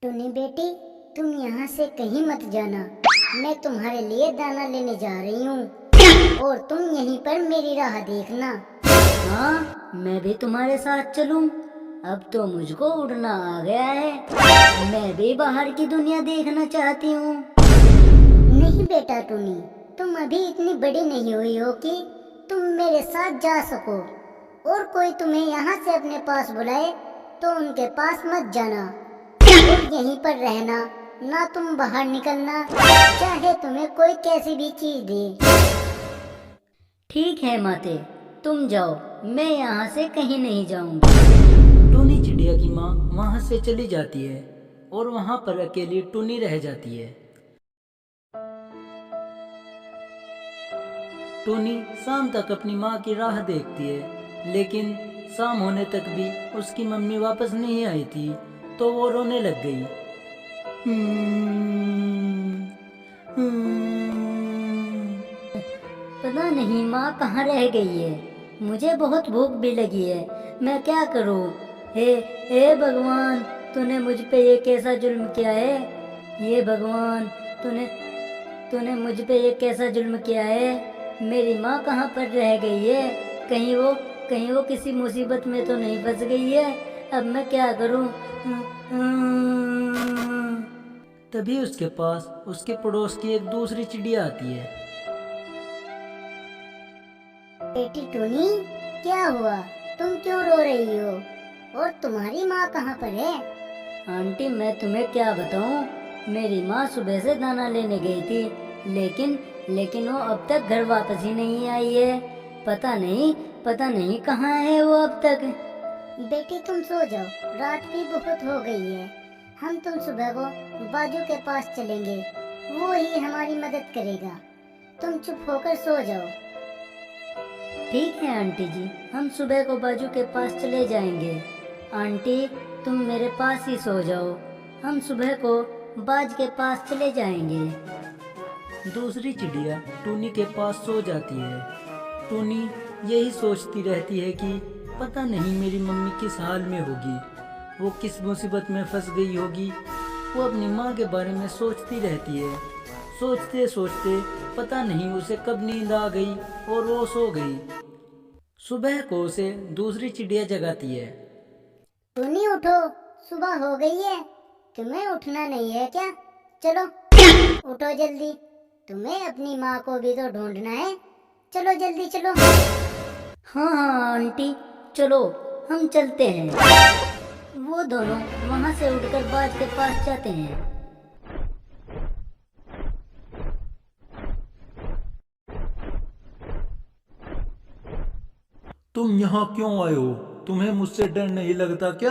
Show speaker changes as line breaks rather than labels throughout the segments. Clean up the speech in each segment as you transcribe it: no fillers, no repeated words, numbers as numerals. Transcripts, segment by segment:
टुनी बेटी, तुम यहाँ से कहीं मत जाना। मैं तुम्हारे लिए दाना लेने जा रही हूँ और तुम यहीं पर मेरी राह देखना।
हाँ, मैं भी तुम्हारे साथ चलूं। अब तो मुझको उड़ना आ गया है। मैं भी बाहर की दुनिया देखना चाहती हूँ।
नहीं बेटा टुनी, तुम अभी इतनी बड़ी नहीं हुई हो कि तुम मेरे साथ जा सको। और कोई तुम्हें यहाँ से अपने पास बुलाए तो उनके पास मत जाना और यहीं पर रहना, ना तुम बाहर निकलना, चाहे तुम्हें कोई कैसी भी चीज दे।
ठीक है माते, तुम जाओ, मैं यहाँ से कहीं नहीं जाऊंगी।
टूनी चिड़िया की माँ वहाँ से चली जाती है और वहाँ पर अकेली टूनी रह जाती है। टूनी शाम तक अपनी माँ की राह देखती है, लेकिन शाम होने तक भी उसकी मम्मी वापस नहीं आई थी, तो वो रोने लग गई।
पता नहीं माँ कहाँ रह गई है। मुझे बहुत भूख भी लगी है, मैं क्या करूँ। हे भगवान, तूने मुझ पे ये कैसा जुल्म किया है। ये भगवान, तूने तूने मुझ पे ये कैसा जुल्म किया है। मेरी माँ कहाँ पर रह गई है। कहीं वो किसी मुसीबत में तो नहीं फंस गई है। अब मैं क्या करूँ।
तभी उसके पास उसके पड़ोस की एक दूसरी चिड़िया आती है।
बेटी टुनी, क्या हुआ? तुम क्यों रो रही हो? और तुम्हारी माँ कहाँ पर है?
आंटी, मैं तुम्हें क्या बताऊं। मेरी माँ सुबह से दाना लेने गई थी, लेकिन वो अब तक घर वापस ही नहीं आई है। पता नहीं कहाँ है वो अब तक।
बेटी तुम सो जाओ, रात भी बहुत हो गई है। हम तुम सुबह को बाजू के पास चलेंगे, वो ही हमारी मदद करेगा। तुम चुप होकर सो जाओ।
ठीक है आंटी जी, हम सुबह को बाजू के पास चले जाएंगे। आंटी, तुम मेरे पास ही सो जाओ, हम सुबह को बाज के पास चले जाएंगे।
दूसरी चिड़िया टूनी के पास सो जाती है। टूनी यही सोचती रहती है कि पता नहीं मेरी मम्मी किस हाल में होगी, वो किस मुसीबत में फंस गई होगी। वो अपनी माँ के बारे में सोचती रहती है। सोचते सोचते पता नहीं उसे कब नींद आ गई और वो सो गई। सुबह को उसे दूसरी चिड़िया जगाती है।
टुनी उठो, सुबह हो गई है। तुम्हें उठना नहीं है क्या? चलो उठो जल्दी, तुम्हें अपनी माँ को भी तो ढूंढना है। चलो जल्दी चलो।
हाँ आंटी, चलो हम चलते हैं। वो दोनों वहाँ से उठकर बाज के पास जाते हैं।
तुम यहाँ क्यों आए हो? तुम्हें मुझसे डर नहीं लगता क्या?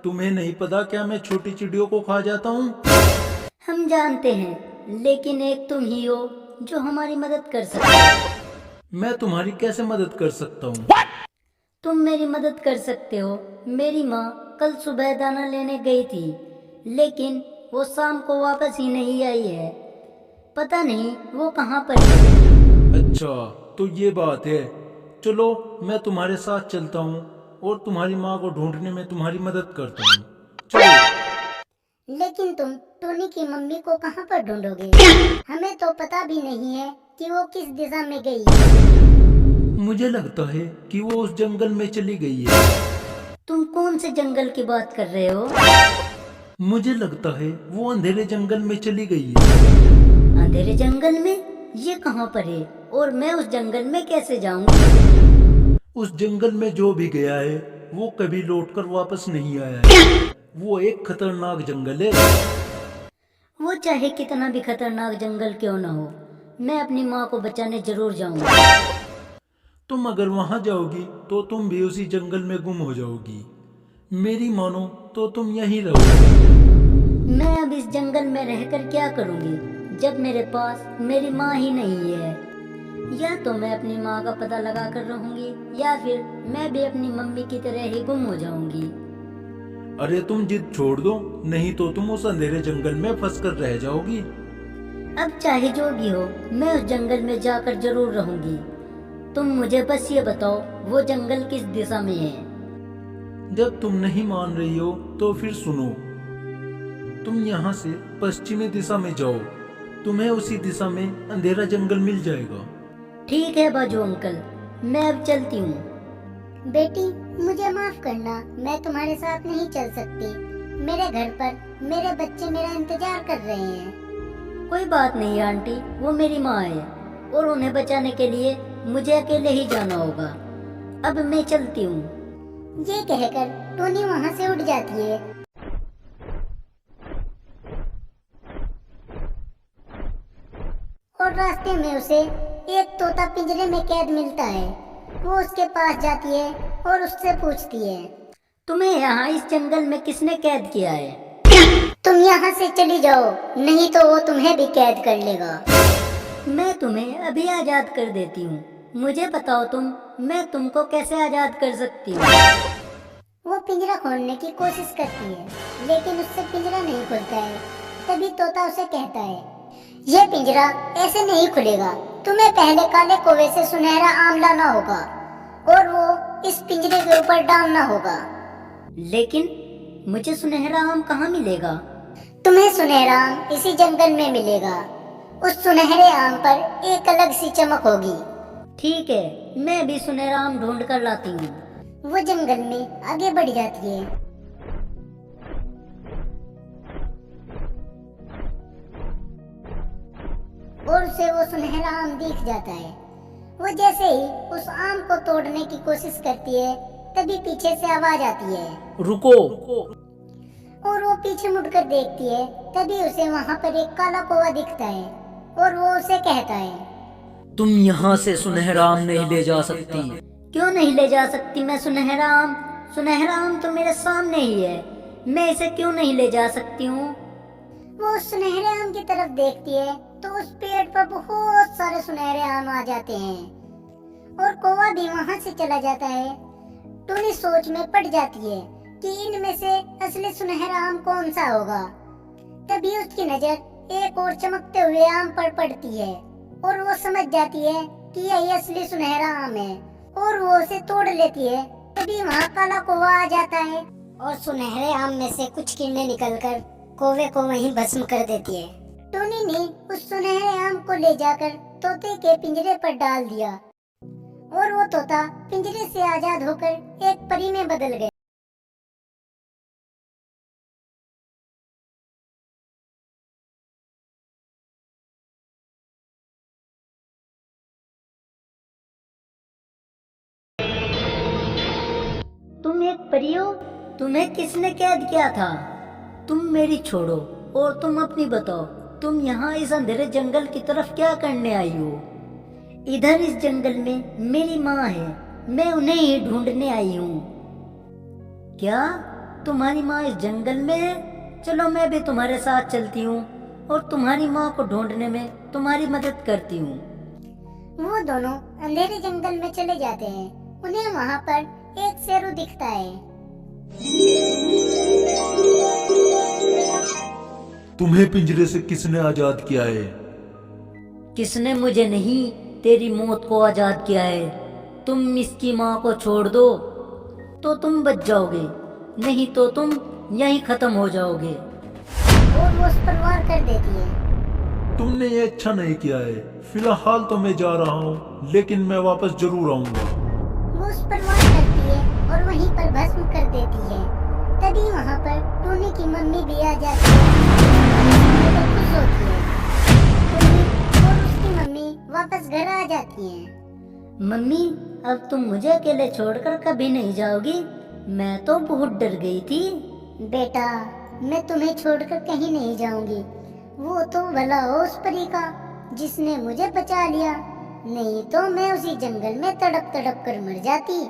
तुम्हें नहीं पता क्या मैं छोटी चिड़ियों को खा जाता हूँ?
हम जानते हैं, लेकिन एक तुम ही हो जो हमारी मदद कर सकते हो।
मैं तुम्हारी कैसे मदद कर सकता हूँ?
तुम मेरी मदद कर सकते हो। मेरी माँ कल सुबह दाना लेने गई थी, लेकिन वो शाम को वापस ही नहीं आई है। पता नहीं वो कहाँ पर है।
अच्छा, तो ये बात है। चलो मैं तुम्हारे साथ चलता हूँ और तुम्हारी माँ को ढूंढने में तुम्हारी मदद करता हूँ। चलो।
लेकिन तुम टोनी की मम्मी को कहाँ पर ढूंढोगे? हमें तो पता भी नहीं है कि वो किस दिशा में गई है।
मुझे लगता है कि वो उस जंगल में चली गई है।
तुम कौन से जंगल की बात कर रहे हो?
मुझे लगता है वो अंधेरे जंगल में चली गई है।
अंधेरे जंगल में? ये कहाँ पर है और मैं उस जंगल में कैसे जाऊंगा?
उस जंगल में जो भी गया है वो कभी लौटकर वापस नहीं आया है। वो एक खतरनाक जंगल है।
वो चाहे कितना भी खतरनाक जंगल क्यों न हो, मैं अपनी माँ को बचाने जरूर जाऊंगा।
तुम अगर वहां जाओगी तो तुम भी उसी जंगल में गुम हो जाओगी। मेरी मानो तो तुम यहीं रहोगी।
मैं अब इस जंगल में रहकर क्या करूंगी, जब मेरे पास मेरी माँ ही नहीं है। या तो मैं अपनी माँ का पता लगा कर रहूंगी, या फिर मैं भी अपनी मम्मी की तरह ही गुम हो जाऊंगी।
अरे तुम जिद छोड़ दो, नहीं तो तुम उस अंधेरे जंगल में फंसकर रह जाओगी।
अब चाहे जो भी हो, मैं उस जंगल में जाकर जरूर रहूंगी। तुम मुझे बस ये बताओ, वो जंगल किस दिशा में है?
जब तुम नहीं मान रही हो तो फिर सुनो। तुम यहाँ से पश्चिमी दिशा में जाओ, तुम्हें उसी दिशा में अंधेरा जंगल मिल जाएगा।
ठीक है बाजू अंकल, मैं अब चलती हूँ।
बेटी, मुझे माफ करना, मैं तुम्हारे साथ नहीं चल सकती। मेरे घर पर मेरे बच्चे मेरा इंतजार कर रहे हैं।
कोई बात नहीं आंटी, वो मेरी माँ है और उन्हें बचाने के लिए मुझे अकेले ही जाना होगा। अब मैं चलती हूँ।
ये कहकर टोनी वहाँ से उठ जाती है। और रास्ते में उसे एक तोता पिंजरे में कैद मिलता है। वो उसके पास जाती है और उससे पूछती है,
तुम्हें यहाँ इस जंगल में किसने कैद किया है?
तुम यहाँ से चली जाओ, नहीं तो वो तुम्हें भी कैद कर लेगा।
मैं तुम्हें अभी आजाद कर देती हूँ। मुझे बताओ मैं तुमको कैसे आजाद कर सकती हूँ?
वो पिंजरा खोलने की कोशिश करती है, लेकिन उससे पिंजरा नहीं खुलता है। तभी तोता उसे कहता है, ये पिंजरा ऐसे नहीं खुलेगा, तुम्हें पहले काले कौवे से सुनहरा आम लाना होगा और वो इस पिंजरे के ऊपर डालना होगा।
लेकिन मुझे सुनहरा आम कहाँ मिलेगा?
तुम्हें सुनहरा आम इसी जंगल में मिलेगा। उस सुनहरे आम पर एक अलग सी चमक होगी।
ठीक है, मैं भी सुनहरा आम ढूंढ कर लाती हूँ।
वो जंगल में आगे बढ़ जाती है। और उसे वो सुनहरा आम दिख जाता है। वो जैसे ही उस आम को तोड़ने की कोशिश करती है, तभी पीछे से आवाज आती है,
रुको।
और वो पीछे मुड़कर देखती है। तभी उसे वहाँ पर एक काला कौवा दिखता है और वो उसे कहता है,
तुम यहाँ से सुनहरा आम नहीं ले जा सकती।
क्यों नहीं ले जा सकती मैं सुनहरा आम? सुनहरा आम तो मेरे सामने ही है, मैं इसे क्यों नहीं ले जा सकती हूँ?
वो उस सुनहरे आम की तरफ देखती है तो उस पेड़ पर बहुत सारे सुनहरे आम आ जाते हैं और कौवा भी वहाँ से चला जाता है। टोनी सोच में पड़ जाती है कि इनमें से असली सुनहरा आम कौन सा होगा। तभी उसकी नजर एक और चमकते हुए आम पर पड़ती है और वो समझ जाती है कि यही असली सुनहरा आम है और वो उसे तोड़ लेती है। तभी वहाँ काला कौवा आ जाता है और सुनहरे आम में से कुछ किरणें निकलकर कौवे को वहीं भस्म कर देती है। टोनी ने उस सुनहरे आम को ले जाकर तोते के पिंजरे पर डाल दिया और वो तोता पिंजरे से आजाद होकर एक परी में बदल गया।
तुम एक परी हो? तुम्हें किसने कैद किया था? तुम मेरी छोड़ो और तुम अपनी बताओ, तुम यहाँ इस अंधेरे जंगल की तरफ क्या करने आई हो? इधर इस जंगल में मेरी माँ है, मैं उन्हें ही ढूंढने आई हूँ। क्या तुम्हारी माँ इस जंगल में है? चलो मैं भी तुम्हारे साथ चलती हूँ और तुम्हारी माँ को ढूंढने में तुम्हारी मदद करती हूँ।
वो दोनों अंधेरे जंगल में चले जाते हैं। उन्हें वहाँ पर एक शेरू दिखता है।
तुम्हें पिंजरे से किसने आजाद किया है?
किसने मुझे नहीं, तेरी मौत को आजाद किया है। तुम इसकी माँ को छोड़ दो तो तुम बच जाओगे, नहीं तो तुम यहीं खत्म हो जाओगे।
और वो उस पर वार कर देती है।
तुमने ये अच्छा नहीं किया है। फिलहाल तो मैं जा रहा हूँ, लेकिन मैं वापस जरूर आऊंगा।
वो उस पर वार करती है और वहीं पर भस्म कर देती है। तभी वहाँ पर टोनी की मम्मी भी आ जाती है। वो खुश होती है। टोनी और उसकी मम्मी वापस घर आ जाती हैं।
मम्मी, अब तुम मुझे अकेले छोड़कर कभी नहीं जाओगी? मैं तो बहुत डर गई थी।
बेटा, मैं तुम्हें छोड़कर कहीं नहीं जाऊंगी। वो तो भला हो उस परी का जिसने मुझे बचा लिया, नहीं तो मैं उसी जंगल में तड़प तड़प कर मर जाती।